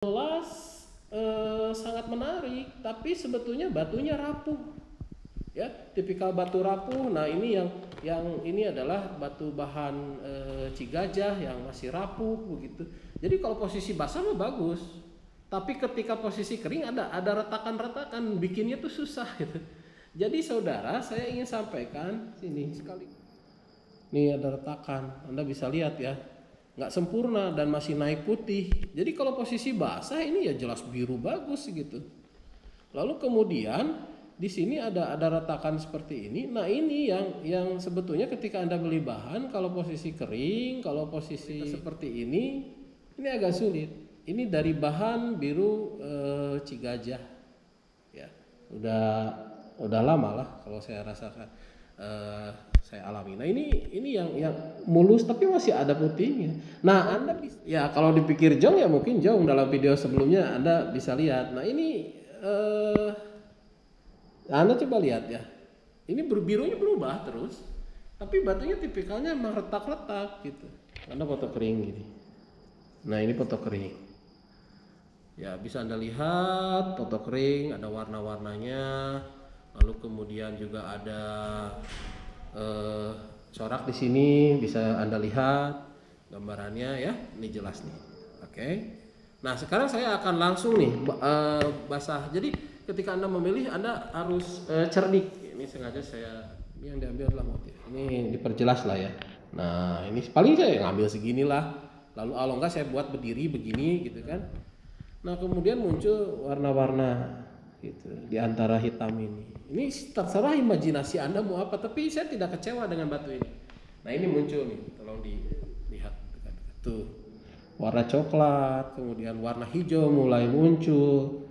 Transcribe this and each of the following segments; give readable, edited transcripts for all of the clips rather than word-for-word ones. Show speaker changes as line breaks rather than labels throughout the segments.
Jelas sangat menarik, tapi sebetulnya batunya rapuh. Ya, tipikal batu rapuh. Nah, ini yang ini adalah batu bahan Cigajah yang masih rapuh begitu. Jadi kalau posisi basah mah bagus. Tapi ketika posisi kering ada retakan-retakan, bikinnya tuh susah gitu. Jadi saudara, saya ingin sampaikan sini sekali. Nih ada retakan, Anda bisa lihat ya, nggak sempurna dan masih naik putih. Jadi kalau posisi basah ini ya jelas biru bagus gitu. Lalu kemudian di sini ada retakan seperti ini. Nah ini yang sebetulnya ketika Anda beli bahan, kalau posisi kering, kalau posisi seperti ini agak sulit. Ini dari bahan biru Cigajah, ya udah lama lah kalau saya rasakan. Saya alami. Nah ini yang mulus tapi masih ada putihnya. Nah Anda bisa, ya kalau dipikir jong ya mungkin jong, dalam video sebelumnya Anda bisa lihat. Nah ini Anda coba lihat ya. Ini birunya berubah terus, tapi batunya tipikalnya emang retak-retak gitu. Anda foto kering gini. Nah ini foto kering. Ya bisa Anda lihat foto kering, ada warna-warnanya. Lalu kemudian juga ada corak di sini, bisa Anda lihat gambarannya ya. Ini jelas nih. Oke. Nah sekarang saya akan langsung nih basah. Jadi ketika Anda memilih, Anda harus cerdik. Ini sengaja ini yang diambil adalah motif. Ini diperjelas lah ya. Nah ini paling saya ngambil segini lah. Lalu kalau enggak saya buat berdiri begini gitu kan. Nah kemudian muncul warna-warna gitu di antara hitam ini. Ini terserah imajinasi Anda mau apa, tapi saya tidak kecewa dengan batu ini. Nah ini muncul nih, tolong dilihat dekat-dekat tuh. Warna coklat, kemudian warna hijau mulai muncul.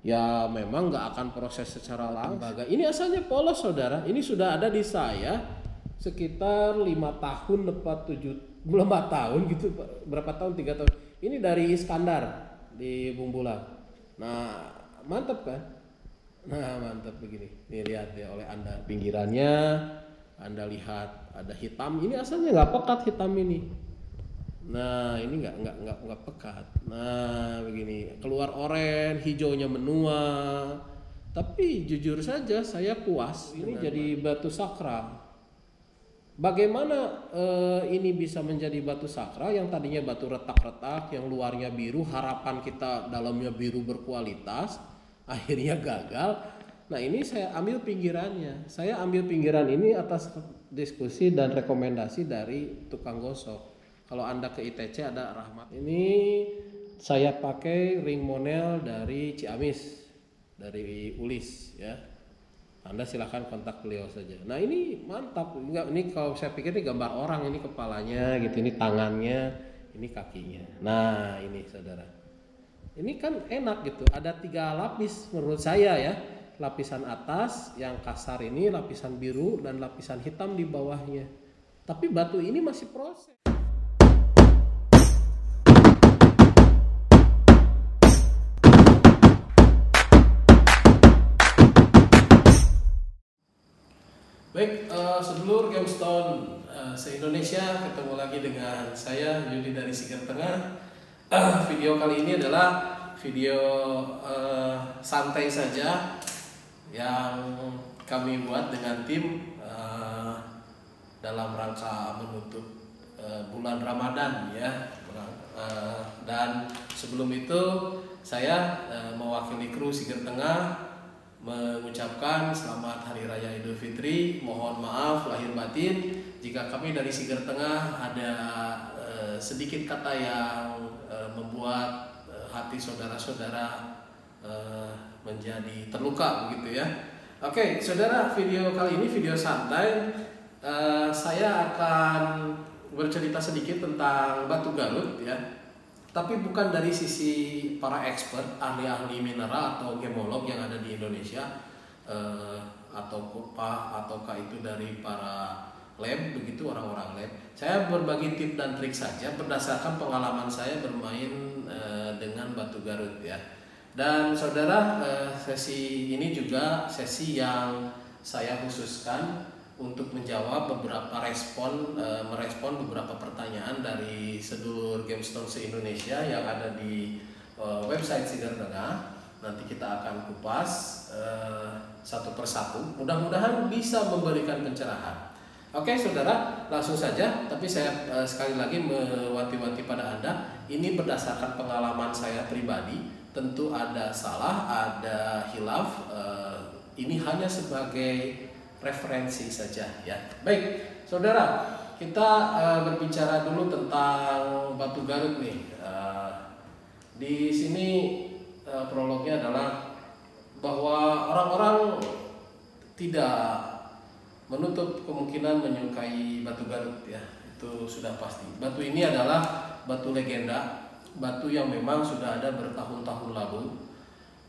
Ya memang nggak akan proses secara langsung. Ini asalnya polos saudara. Ini sudah ada di saya sekitar 5 tahun, 4 tahun gitu. Berapa tahun? 3 tahun. Ini dari Iskandar di Bumbulang. Nah mantap kan? Nah mantap begini. Nih lihat ya oleh Anda pinggirannya. Anda lihat ada hitam. Ini asalnya nggak pekat hitam ini. Nah ini nggak pekat. Nah begini keluar oranye, hijaunya menua. Tapi jujur saja saya puas. Ini jadi batu sakral. Bagaimana ini bisa menjadi batu sakral yang tadinya batu retak-retak, yang luarnya biru, harapan kita dalamnya biru berkualitas, akhirnya gagal. Nah ini saya ambil pinggirannya. Saya ambil pinggiran ini atas diskusi dan rekomendasi dari tukang gosok. Kalau Anda ke ITC ada Rahmat. Ini saya pakai ring monel dari Ciamis, dari Ulis ya. Anda silahkan kontak beliau saja. Nah ini mantap. Ini kalau saya pikir ini gambar orang, ini kepalanya gitu, ini tangannya, ini kakinya. Nah ini saudara. Ini kan enak gitu. Ada 3 lapis menurut saya ya. Lapisan atas yang kasar ini, lapisan biru dan lapisan hitam di bawahnya. Tapi batu ini masih proses. Baik, sedulur Gemstone se-Indonesia, ketemu lagi dengan saya Yudi dari Siger Tengah. Video kali ini adalah video santai saja yang kami buat dengan tim dalam rangka menutup bulan Ramadan ya. Dan sebelum itu saya mewakili kru Siger Tengah mengucapkan selamat Hari Raya Idul Fitri. Mohon maaf lahir batin jika kami dari Siger Tengah ada sedikit kata yang membuat hati saudara-saudara menjadi terluka begitu ya. Oke, saudara, video kali ini video santai. Saya akan bercerita sedikit tentang Batu Garut ya. Tapi bukan dari sisi para expert, ahli-ahli mineral atau gemolog yang ada di Indonesia, ataukah itu dari para lab begitu, orang-orang lab. Saya berbagi tips dan trik saja berdasarkan pengalaman saya bermain dengan Batu Garut ya. Dan saudara, sesi ini juga sesi yang saya khususkan untuk menjawab merespon beberapa pertanyaan dari sedulur Gemstone se-Indonesia yang ada di website Siderdana. Nanti kita akan kupas satu persatu. Mudah-mudahan bisa memberikan pencerahan. Oke saudara, langsung saja. Tapi saya sekali lagi mewanti-wanti pada Anda, ini berdasarkan pengalaman saya pribadi. Tentu ada salah, ada hilaf. Ini hanya sebagai referensi saja ya. Baik, saudara, kita berbicara dulu tentang batu Garut nih. Di sini prolognya adalah bahwa orang-orang tidak menutup kemungkinan menyukai batu Garut ya, itu sudah pasti. Batu ini adalah batu legenda, batu yang memang sudah ada bertahun-tahun lalu,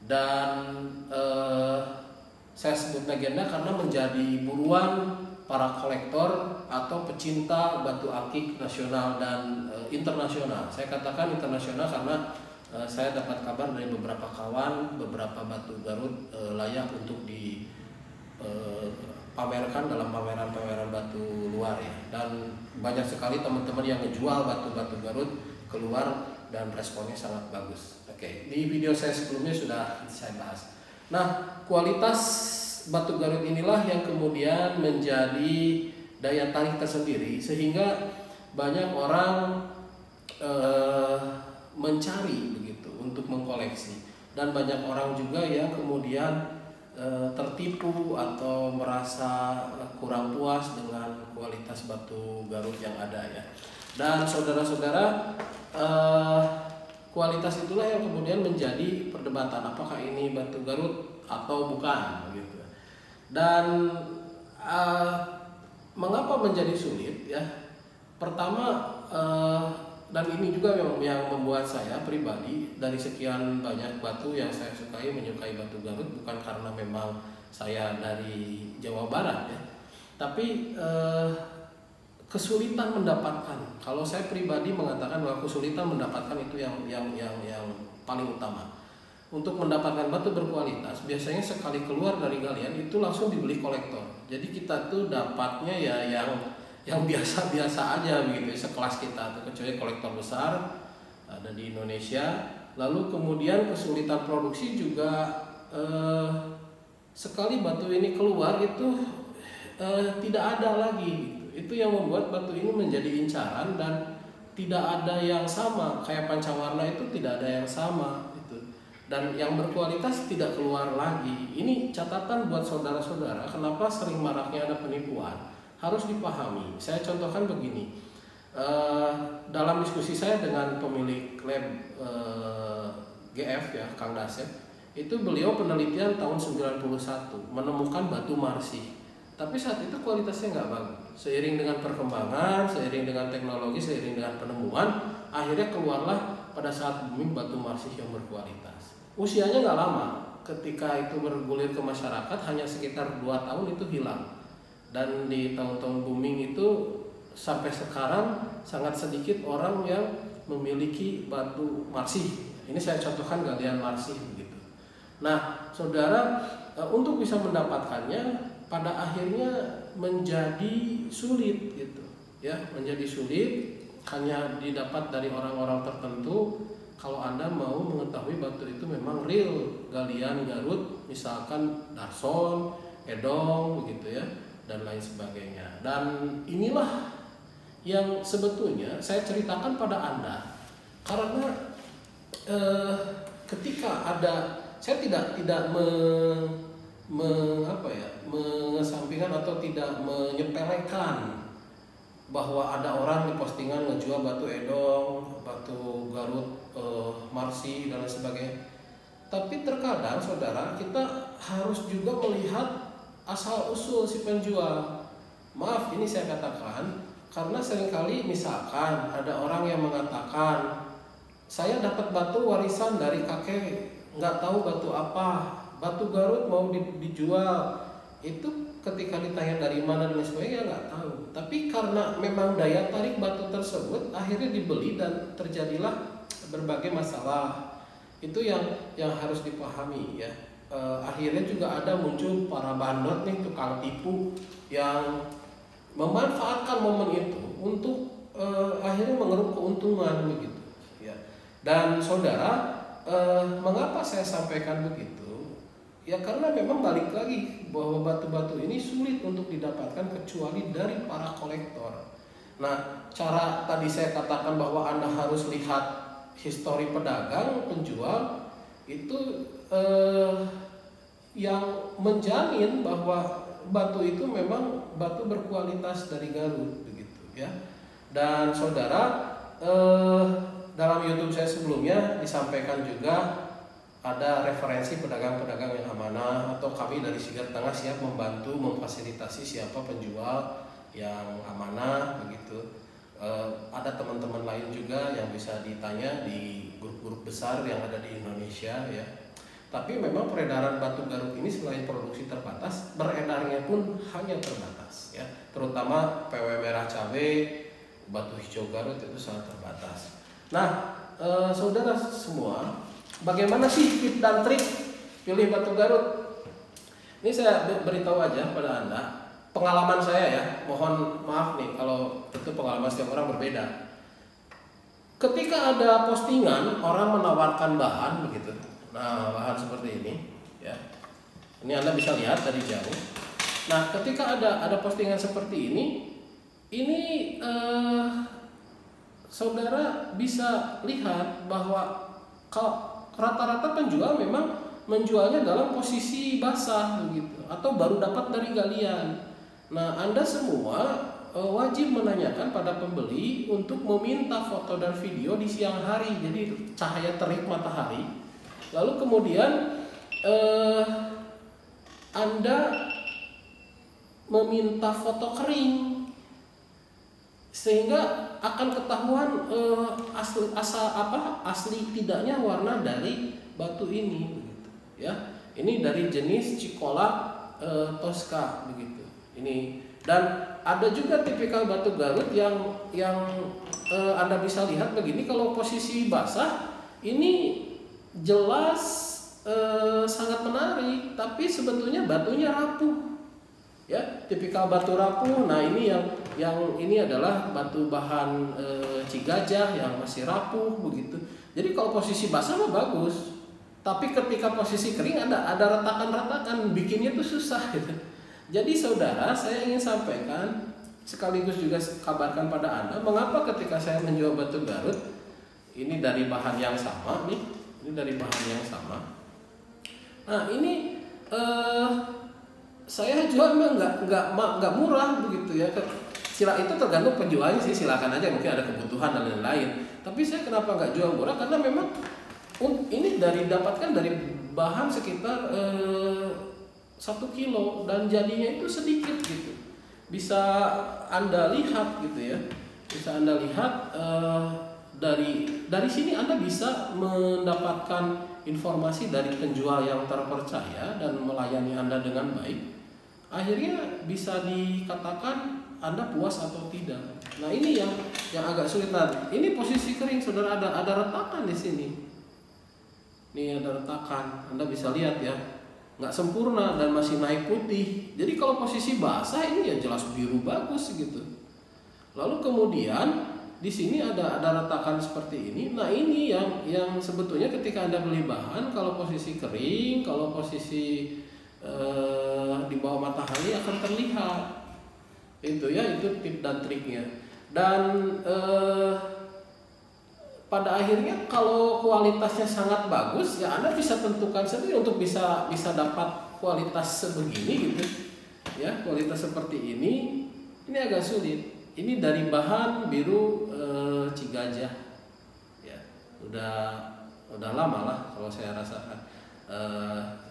dan saya sebut legenda karena menjadi buruan para kolektor atau pecinta batu akik nasional dan internasional. Saya katakan internasional karena saya dapat kabar dari beberapa kawan, beberapa batu Garut layak untuk di pamerkan dalam pameran-pameran batu luar ya, dan banyak sekali teman-teman yang ngejual batu-batu Garut keluar dan responnya sangat bagus. Oke, di video saya sebelumnya sudah saya bahas. Nah, kualitas batu Garut inilah yang kemudian menjadi daya tarik tersendiri sehingga banyak orang mencari begitu untuk mengkoleksi, dan banyak orang juga yang kemudian tertipu atau merasa kurang puas dengan kualitas batu Garut yang ada ya. Dan saudara-saudara, kualitas itulah yang kemudian menjadi perdebatan, apakah ini batu Garut atau bukan gitu. Dan mengapa menjadi sulit ya? Pertama, dan ini juga yang membuat saya pribadi dari sekian banyak batu yang saya menyukai batu Garut, bukan karena memang saya dari Jawa Barat ya, tapi kesulitan mendapatkan. Kalau saya pribadi mengatakan bahwa kesulitan mendapatkan itu yang paling utama. Untuk mendapatkan batu berkualitas, biasanya sekali keluar dari galian itu langsung dibeli kolektor. Jadi kita tuh dapatnya ya yang biasa-biasa aja begitu, sekelas kita tuh, kecuali kolektor besar ada di Indonesia. Lalu kemudian kesulitan produksi juga, sekali batu ini keluar itu tidak ada lagi gitu. Itu yang membuat batu ini menjadi incaran dan tidak ada yang sama. Kayak pancawarna itu tidak ada yang sama gitu. Dan yang berkualitas tidak keluar lagi. Ini catatan buat saudara-saudara kenapa sering maraknya ada penipuan. Harus dipahami. Saya contohkan begini. Dalam diskusi saya dengan pemilik lab GF ya, Kang Dasep, itu beliau penelitian tahun 91 menemukan batu marsi. Tapi saat itu kualitasnya nggak bagus. Seiring dengan perkembangan, seiring dengan teknologi, seiring dengan penemuan, akhirnya keluarlah pada saat booming batu marsi yang berkualitas. Usianya nggak lama. Ketika itu bergulir ke masyarakat, hanya sekitar 2 tahun itu hilang. Dan di tahun-tahun booming itu sampai sekarang sangat sedikit orang yang memiliki batu marsi. Ini saya contohkan galian marsi begitu. Nah, saudara, untuk bisa mendapatkannya pada akhirnya menjadi sulit gitu. Ya, menjadi sulit, hanya didapat dari orang-orang tertentu. Kalau Anda mau mengetahui batu itu memang real galian Garut, misalkan Darson, Edong begitu ya, dan lain sebagainya. Dan inilah yang sebetulnya saya ceritakan pada Anda karena ketika ada, saya tidak mengesampingkan atau tidak menyepelekan bahwa ada orang di postingan ngejual batu Edong, batu Garut, marsi dan lain sebagainya. Tapi terkadang saudara, kita harus juga melihat asal usul si penjual. Maaf, ini saya katakan karena seringkali misalkan ada orang yang mengatakan, saya dapat batu warisan dari kakek, nggak tahu batu apa, batu Garut mau dijual. Itu ketika ditanya dari mana dan sebagainya nggak tahu. Tapi karena memang daya tarik batu tersebut, akhirnya dibeli dan terjadilah berbagai masalah. Itu yang harus dipahami ya. Akhirnya juga ada muncul para bandot nih, tukang tipu yang memanfaatkan momen itu untuk akhirnya mengeruk keuntungan begitu ya. Dan saudara, mengapa saya sampaikan begitu? Ya karena memang balik lagi bahwa batu-batu ini sulit untuk didapatkan kecuali dari para kolektor. Nah, cara tadi saya katakan bahwa Anda harus lihat histori pedagang, penjual, itu yang menjamin bahwa batu itu memang batu berkualitas dari Garut begitu ya. Dan saudara, dalam YouTube saya sebelumnya disampaikan juga ada referensi pedagang-pedagang yang amanah, atau kami dari Sigar Tengah siap membantu memfasilitasi siapa penjual yang amanah begitu. Ada teman-teman lain juga yang bisa ditanya di grup-grup besar yang ada di Indonesia ya. Tapi memang peredaran batu Garut ini selain produksi terbatas, beredarnya pun hanya terbatas ya. Terutama PW merah cabai, batu hijau Garut itu sangat terbatas. Nah, saudara semua, bagaimana sih tip dan trik pilih batu Garut? Ini saya beritahu aja pada Anda, pengalaman saya ya. Mohon maaf nih kalau itu pengalaman setiap orang berbeda. Ketika ada postingan orang menawarkan bahan begitu, nah bahan seperti ini, ya. Ini Anda bisa lihat dari jauh. Nah, ketika ada postingan seperti ini saudara bisa lihat bahwa kalau rata-rata penjual memang menjualnya dalam posisi basah begitu, atau baru dapat dari galian. Nah, Anda semua wajib menanyakan pada pembeli untuk meminta foto dan video di siang hari, jadi cahaya terik matahari. Lalu kemudian Anda meminta foto kering, sehingga akan ketahuan asli tidaknya warna dari batu ini begitu ya. Ini dari jenis Cicola Tosca begitu. Ini, dan ada juga tipikal batu Garut yang Anda bisa lihat begini. Kalau posisi basah ini jelas sangat menarik, tapi sebetulnya batunya rapuh ya, tipikal batu rapuh. Nah, ini yang ini adalah batu bahan Cigajah yang masih rapuh begitu. Jadi kalau posisi basah mah bagus, tapi ketika posisi kering ada retakan-retakan, bikinnya tuh susah gitu. Jadi saudara, saya ingin sampaikan sekaligus juga kabarkan pada Anda mengapa ketika saya menjual batu Garut ini dari bahan yang sama nih, ini dari bahan yang sama. Nah, ini saya jual memang nggak murah begitu ya. Sila itu tergantung penjualnya sih, silakan aja, mungkin ada kebutuhan dan lain-lain. Tapi saya kenapa nggak jual murah? Karena memang ini dapatkan dari bahan sekitar 1 kilo dan jadinya itu sedikit gitu. Bisa Anda lihat gitu ya. Bisa Anda lihat dari sini Anda bisa mendapatkan informasi dari penjual yang terpercaya dan melayani Anda dengan baik. Akhirnya bisa dikatakan Anda puas atau tidak. Nah, ini yang agak sulit. Nah, ini posisi kering, saudara, ada retakan di sini. Nih ada retakan, Anda bisa lihat ya, nggak sempurna dan masih naik putih. Jadi kalau posisi basah ini ya jelas biru bagus gitu. Lalu kemudian di sini ada retakan seperti ini. Nah, ini yang sebetulnya ketika Anda beli bahan, kalau posisi kering, kalau posisi di bawah matahari akan terlihat. Itu ya, itu tip dan triknya. Dan pada akhirnya kalau kualitasnya sangat bagus ya Anda bisa tentukan sendiri untuk bisa dapat kualitas sebegini gitu ya, kualitas seperti ini agak sulit. Ini dari bahan biru Cigajah ya, udah lama lah kalau saya rasakan,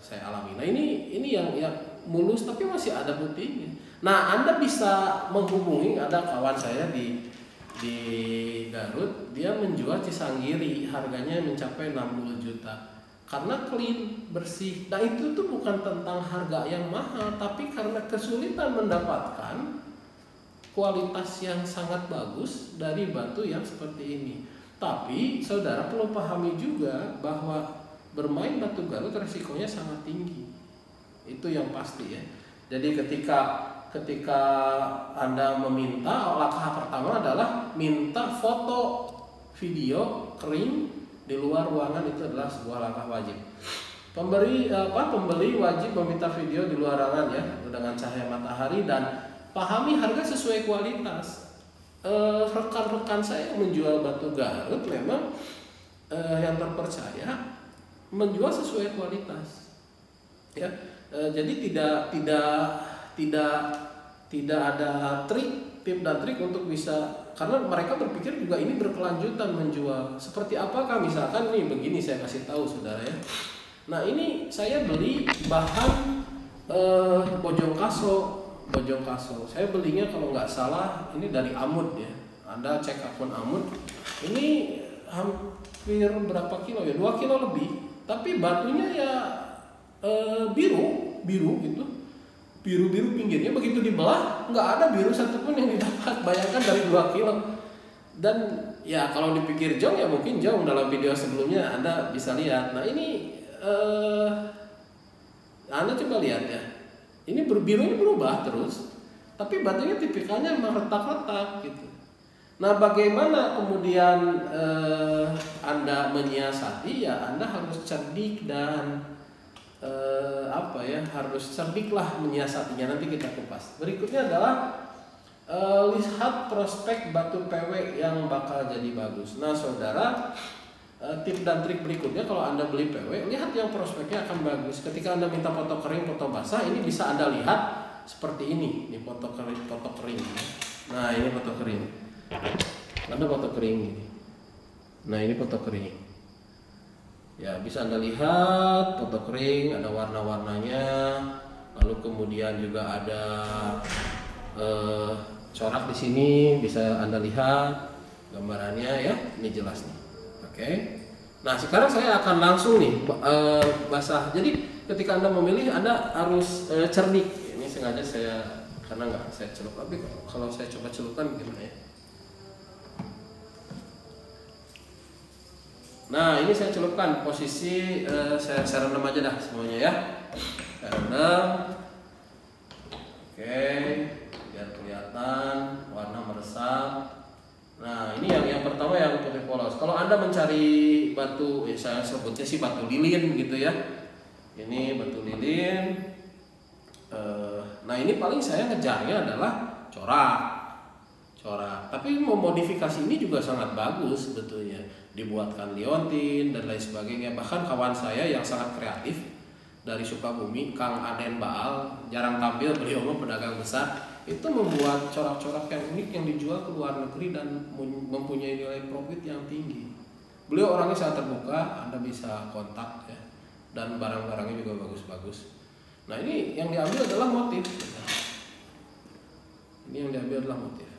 saya alami. Nah, ini yang mulus tapi masih ada putihnya. Nah, Anda bisa menghubungi, ada kawan saya di Garut, dia menjual Cisanggiri, harganya mencapai 60 juta karena clean, bersih. Nah, itu tuh bukan tentang harga yang mahal, tapi karena kesulitan mendapatkan kualitas yang sangat bagus dari batu yang seperti ini. Tapi saudara perlu pahami juga bahwa bermain batu Garut resikonya sangat tinggi, itu yang pasti ya. Jadi ketika Anda meminta, langkah pertama adalah minta foto, video kering di luar ruangan itu adalah sebuah langkah wajib. Pembeli wajib meminta video di luar ruangan ya dengan cahaya matahari dan pahami harga sesuai kualitas. Rekan-rekan saya yang menjual batu Garut memang yang terpercaya menjual sesuai kualitas. Ya, jadi tidak ada tip dan trik untuk bisa, karena mereka berpikir juga ini berkelanjutan menjual. Seperti apakah misalkan nih begini saya kasih tahu saudara ya. Nah ini saya beli bahan bojong kaso. Saya belinya kalau nggak salah ini dari Amud ya. Anda cek akun Amud. Ini hampir berapa kilo ya? 2 kilo lebih. Tapi batunya ya biru gitu. Biru pinggirnya, begitu dibelah nggak ada biru satupun yang didapat. Bayangkan dari 2 kilo. Dan ya kalau dipikir jong ya mungkin jong, dalam video sebelumnya Anda bisa lihat. Nah ini Anda coba lihat ya. Ini birunya berubah terus, tapi batunya tipikalnya memang retak-retak gitu. Nah bagaimana kemudian Anda menyiasati ya, Anda harus cerdik dan harus cerdiklah menyiasatinya. Nanti kita kupas. Berikutnya adalah lihat prospek batu PW yang bakal jadi bagus. Nah saudara, tip dan trik berikutnya kalau Anda beli PW, lihat yang prospeknya akan bagus. Ketika Anda minta foto kering, foto basah, ini bisa Anda lihat seperti ini. Ini foto kering. Nah ini foto kering. Ada foto kering ini. Nah ini foto kering. Ya bisa Anda lihat foto kering, ada warna-warnanya. Lalu kemudian juga ada corak di sini, bisa Anda lihat gambarannya ya. Ini jelas nih. Oke. Nah sekarang saya akan langsung nih basah. Jadi ketika Anda memilih, Anda harus cerdik. Ini sengaja saya, karena nggak saya celup. Tapi kalau saya coba celupkan gimana ya? Nah ini saya celupkan posisi, saya rendam aja dah semuanya ya. Saya rendam. Oke, biar kelihatan warna meresap. Nah ini yang pertama yang putih polos. Kalau Anda mencari batu, saya sebutnya sih batu lilin gitu ya. Ini batu lilin. Nah ini paling saya ngejarnya adalah corak. Tapi memodifikasi ini juga sangat bagus sebetulnya. Dibuatkan liontin dan lain sebagainya. Bahkan kawan saya yang sangat kreatif dari Sukabumi, Kang Aden Baal, jarang tampil, beliau pedagang besar, itu membuat corak-corak yang unik yang dijual ke luar negeri dan mempunyai nilai profit yang tinggi. Beliau orangnya sangat terbuka, Anda bisa kontak ya. Dan barang-barangnya juga bagus-bagus. Nah ini yang diambil adalah motif.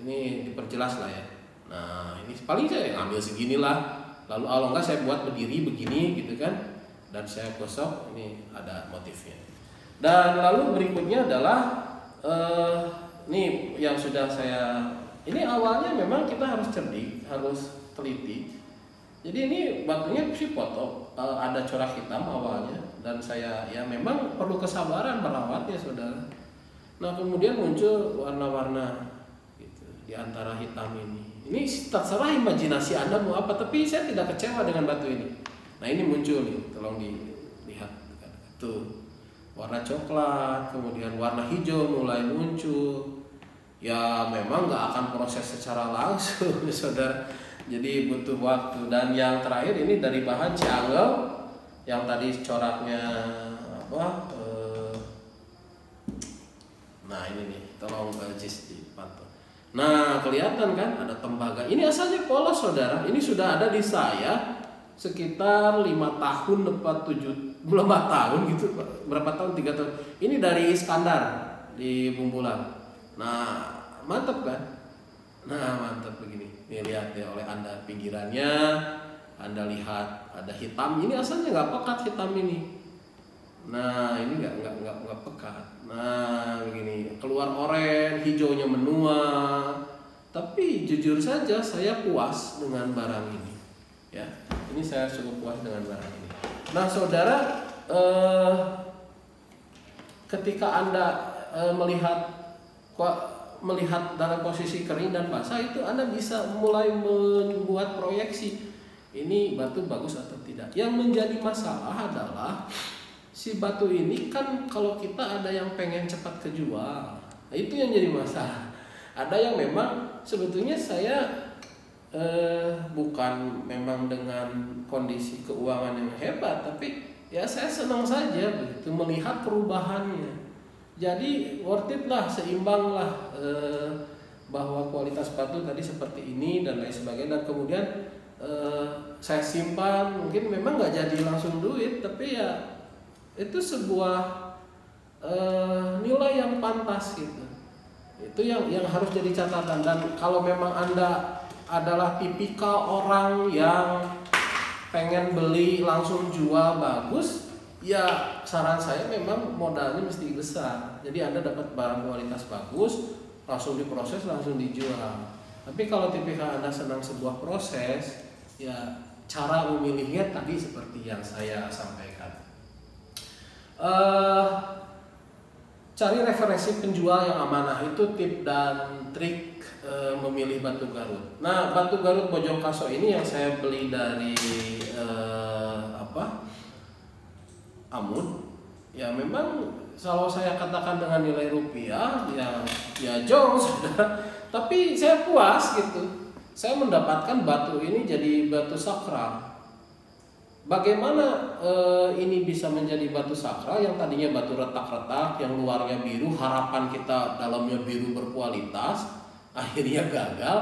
Ini diperjelas lah ya. Nah ini paling saya ambil segini lah. Lalu kalau enggak saya buat berdiri begini gitu kan. Dan saya gosok, ini ada motifnya. Dan lalu berikutnya adalah ini yang sudah saya, ini awalnya memang kita harus cerdik, harus teliti. Jadi ini batunya sih foto, ada corak hitam awalnya, dan saya ya memang perlu kesabaran merawatnya saudara. Nah kemudian muncul warna-warna gitu, di antara hitam ini. Ini terserah imajinasi Anda mau apa, tapi saya tidak kecewa dengan batu ini. Nah ini muncul nih, tolong dilihat tuh, warna coklat, kemudian warna hijau mulai muncul. Ya memang nggak akan proses secara langsung saudara, jadi butuh waktu. Dan yang terakhir ini dari bahan cianggel, yang tadi coraknya apa? Nah ini nih, tolong Jis dipantau. Nah kelihatan kan ada tembaga. Ini asalnya polos saudara. Ini sudah ada di saya sekitar 5 tahun, 4 tahun gitu. Berapa tahun? 3 tahun. Ini dari Iskandar di Bumbulang. Nah mantap kan? Nah mantap begini. Nih lihat ya oleh Anda pinggirannya. Anda lihat ada hitam. Ini asalnya nggak pekat hitam ini. Nah ini nggak pekat. Nah begini, keluar oranye, hijaunya menua. Tapi jujur saja saya puas dengan barang ini. Ya, ini saya cukup puas dengan barang ini. Nah saudara, ketika Anda melihat dalam posisi kering dan basah, itu Anda bisa mulai membuat proyeksi. ini batu bagus atau tidak. Yang menjadi masalah adalah si batu ini kan kalau kita ada yang pengen cepat kejual, nah itu yang jadi masalah. Ada yang memang sebetulnya saya bukan memang dengan kondisi keuangan yang hebat, tapi ya saya senang saja begitu melihat perubahannya. Jadi worth it lah, seimbang lah, bahwa kualitas batu tadi seperti ini dan lain sebagainya. Dan kemudian saya simpan, mungkin memang nggak jadi langsung duit, tapi ya itu sebuah nilai yang pantas gitu. Itu yang harus jadi catatan. Dan kalau memang Anda adalah tipikal orang yang pengen beli langsung jual bagus, ya saran saya memang modalnya mesti besar. Jadi Anda dapat barang kualitas bagus, langsung diproses, langsung dijual. Tapi kalau tipikal Anda senang sebuah proses, ya cara memilihnya tadi seperti yang saya sampaikan. Cari referensi penjual yang amanah, itu tip dan trik memilih batu Garut. Nah, batu Garut Bojongkaso ini yang saya beli dari Amud, ya memang kalau saya katakan dengan nilai rupiah ya jauh saudara, tapi saya puas gitu. Saya mendapatkan batu ini jadi batu sakral. Bagaimana ini bisa menjadi batu sakral yang tadinya batu retak-retak, yang luarnya biru, harapan kita dalamnya biru berkualitas, akhirnya gagal.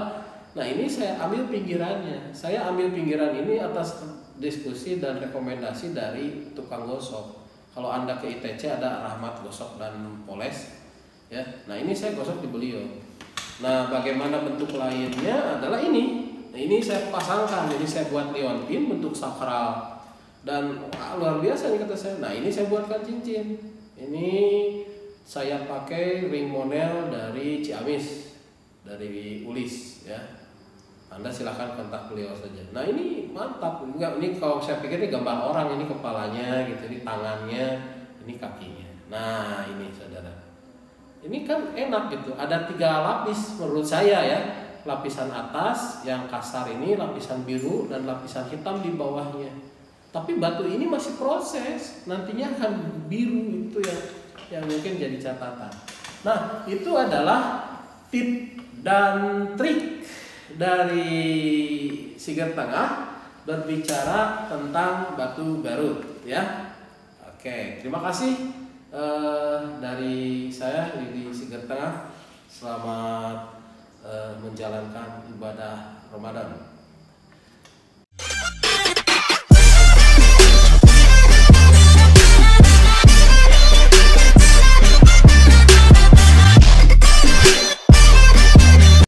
Nah, ini saya ambil pinggirannya. Saya ambil pinggiran ini atas diskusi dan rekomendasi dari tukang gosok. Kalau Anda ke ITC ada Rahmat Gosok dan Poles, ya. Nah, ini saya gosok di beliau. Nah, bagaimana bentuk lainnya adalah ini. Nah, ini saya pasangkan, jadi saya buat liontin bentuk sakral. Dan luar biasa nih kata saya. Nah, ini saya buatkan cincin. Ini saya pakai ring monel dari Ciamis, dari Ulis, ya. Anda silahkan kontak beliau saja. Nah, ini mantap. Enggak, ini kalau saya pikir ini gambar orang, ini kepalanya gitu, ini tangannya, ini kakinya. Nah, ini saudara. Ini kan enak gitu. Ada 3 lapis menurut saya ya. Lapisan atas yang kasar ini, lapisan biru, dan lapisan hitam di bawahnya. Tapi batu ini masih proses, nantinya akan biru, itu yang mungkin jadi catatan. Nah, itu adalah tip dan trik dari Siger Tengah berbicara tentang batu Garut, ya. Oke, terima kasih dari saya di Siger Tengah. Selamat menjalankan ibadah Ramadan.